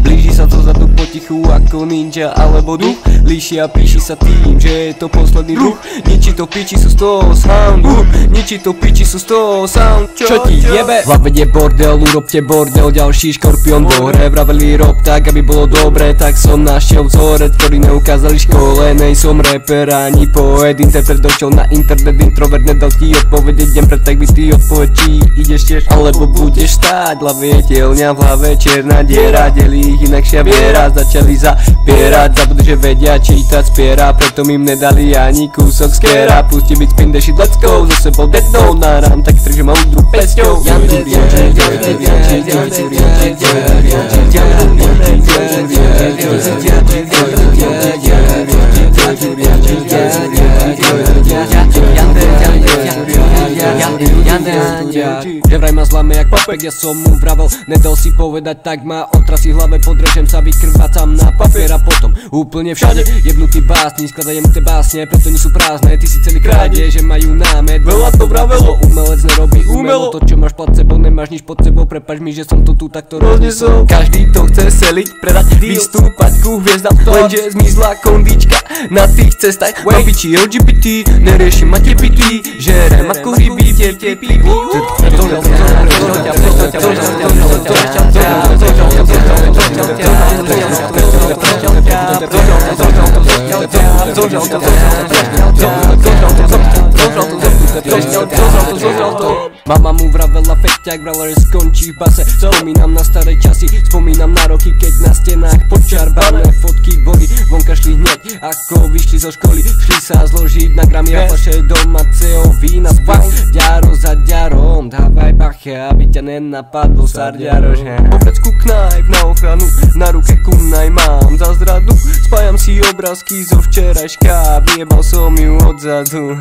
Blíži sa dozadu potichu ako ninja alebo duch. Líši a píši sa tým, že je to posledný druh. Ničí to piči sú z toho soundu. Ničí to piči sú z toho sound. Čo ti jebe? V hlave je bordel, urobte bordel. Ďalší škorpión vo hre. Vraveli rob tak, aby bolo dobre. Tak som našiel vzorec, ktorý neukázali škole. Nejsom rapper ani poet. Interpret došiel na internet, introvert nedal ti odpoveď. Idem pre tak by ty odpoveď, či ideš tiež alebo budeš stáť. V hlave je dielňa, v hlave čierna diera. Delí ich inakšia viera. Začali zapierať, zabudli, že vedia čítať spiera. Preto im nedali ani kúsok skera. Pusti byť spin the shit, let's go. So sebou deadnou nahrám tak trh, že mám udru pesťou. Že vraj ma zlame jak papek, ja som mu vravel, nedal si povedať, tak ma otrasí hlave, podrežem sa, vykrvácam na papier a potom úplne všade jebnutý básni, skladajú jemnuté básne, preto nie sú prázdne, ty si celý kráde, že majú námet. Veľa to vravelo, umelec nerobí umelo, to čo máš pod sebou, nemáš nič pod sebou, prepáč mi, že som to tu takto roznesol. Každý to chce seliť, predať, vystúpať ku hviezdam, lenže zmizla kondička na tých cestách. Mám piči LGBT, neriešim máte pity, žerem ako hryby, tie pipy. Mama mu vravela feťak, vravela, že skončí v base. Spomínam na staré časy, spomínam na roky, keď na stenách počarbané fotky boli. Vonka šli hneď, ako vyšli zo školy, šli sa zložiť na gramy a fľaše domáceho vína. Spaj, ďaro za ďarom, dávaj bacha, aby ťa nenapadlo sarďaro. Po vrecku knajf na ochranu, na ruke kunaj mám za zradu. Spájam si obrázky zo včerajška, vyjebal som ju odzadu.